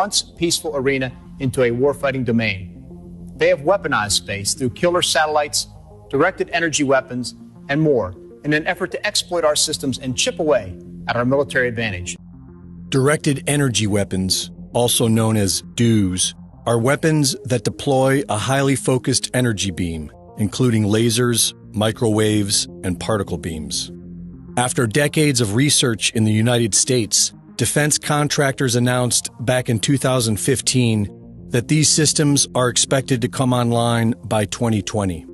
once peaceful arena into a warfighting domain. They have weaponized space through killer satellites, directed energy weapons, and more in an effort to exploit our systems and chip away at our military advantage. Directed energy weapons, also known as DEWs, are weapons that deploy a highly focused energy beam, including lasers, microwaves, and particle beams. After decades of research in the United States, defense contractors announced back in 2015 that these systems are expected to come online by 2020,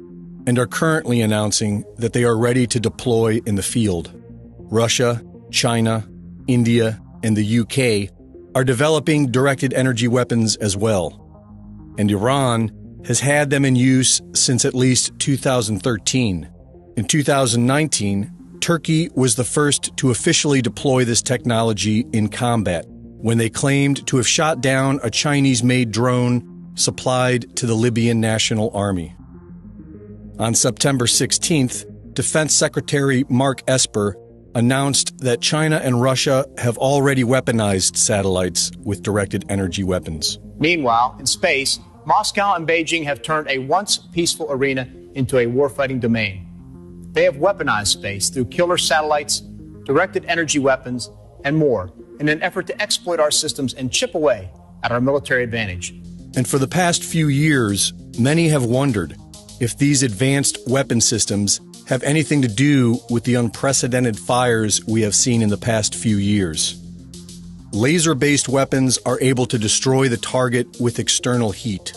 and are currently announcing that they are ready to deploy in the field. Russia, China, India, and the UK are developing directed energy weapons as well. And Iran has had them in use since at least 2013. In 2019, Turkey was the first to officially deploy this technology in combat, when they claimed to have shot down a Chinese-made drone supplied to the Libyan National Army. On September 16th, Defense Secretary Mark Esper announced that China and Russia have already weaponized satellites with directed energy weapons. Meanwhile, in space, Moscow and Beijing have turned a once peaceful arena into a warfighting domain. They have weaponized space through killer satellites, directed energy weapons, and more in an effort to exploit our systems and chip away at our military advantage. And for the past few years, many have wondered if these advanced weapon systems have anything to do with the unprecedented fires we have seen in the past few years. Laser-based weapons are able to destroy the target with external heat,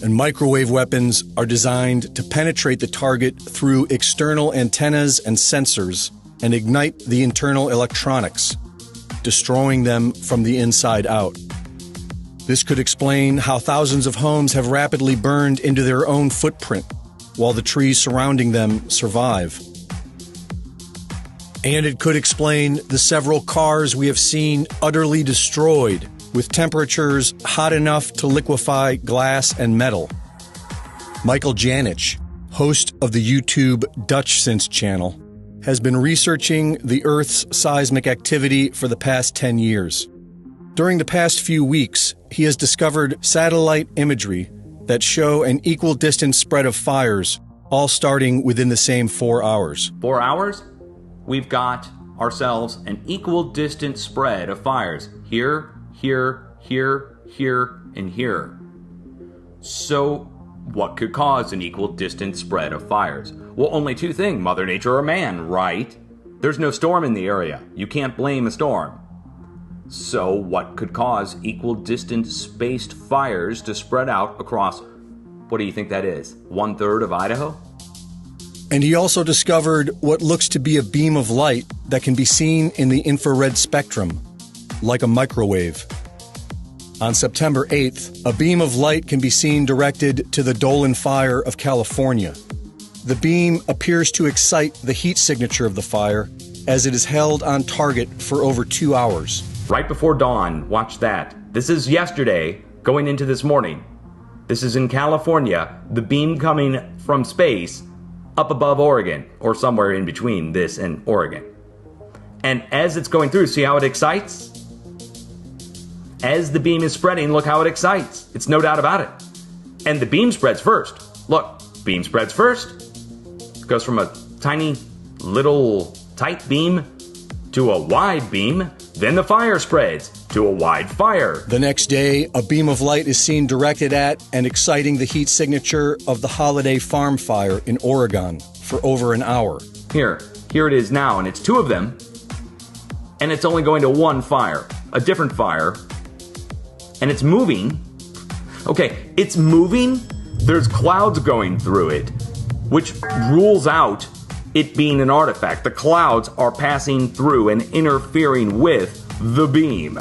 and microwave weapons are designed to penetrate the target through external antennas and sensors and ignite the internal electronics, destroying them from the inside out. This could explain how thousands of homes have rapidly burned into their own footprint, while the trees surrounding them survive. And it could explain the several cars we have seen utterly destroyed, with temperatures hot enough to liquefy glass and metal. Michael Janich, host of the YouTube Dutchsinse channel, has been researching the Earth's seismic activity for the past 10 years. During the past few weeks, he has discovered satellite imagery that show an equal distance spread of fires, all starting within the same 4 hours. 4 hours? We've got ourselves an equal distance spread of fires. Here, here, here, here, and here. So, what could cause an equal distance spread of fires? Well, only two things, Mother Nature or man, right? There's no storm in the area. You can't blame a storm. So, what could cause equal distance spaced fires to spread out across, what do you think that is, 1/3 of Idaho? And he also discovered what looks to be a beam of light that can be seen in the infrared spectrum, like a microwave. On September 8th, a beam of light can be seen directed to the Dolan Fire of California. The beam appears to excite the heat signature of the fire as it is held on target for over 2 hours. Right before dawn, watch that. This is yesterday, going into this morning. This is in California, the beam coming from space up above Oregon, or somewhere in between this and Oregon. And as it's going through, see how it excites? As the beam is spreading, look how it excites. It's no doubt about it. And the beam spreads first. Look, beam spreads first. It goes from a tiny, little, tight beam to a wide beam. Then the fire spreads to a wide fire. The next day, a beam of light is seen directed at and exciting the heat signature of the Holiday Farm Fire in Oregon for over an hour. Here it is now, and it's two of them, and it's only going to one fire, a different fire, and it's moving. Okay, it's moving. There's clouds going through it, which rules out it being an artifact. The clouds are passing through and interfering with the beam.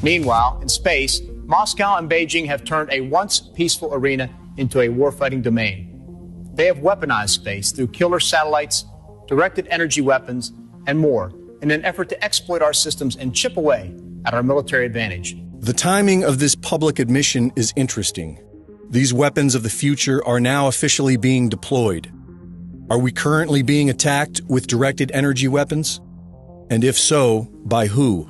Meanwhile, in space, Moscow and Beijing have turned a once peaceful arena into a warfighting domain. They have weaponized space through killer satellites, directed energy weapons, and more in an effort to exploit our systems and chip away at our military advantage. The timing of this public admission is interesting. These weapons of the future are now officially being deployed. Are we currently being attacked with directed energy weapons? And if so, by who?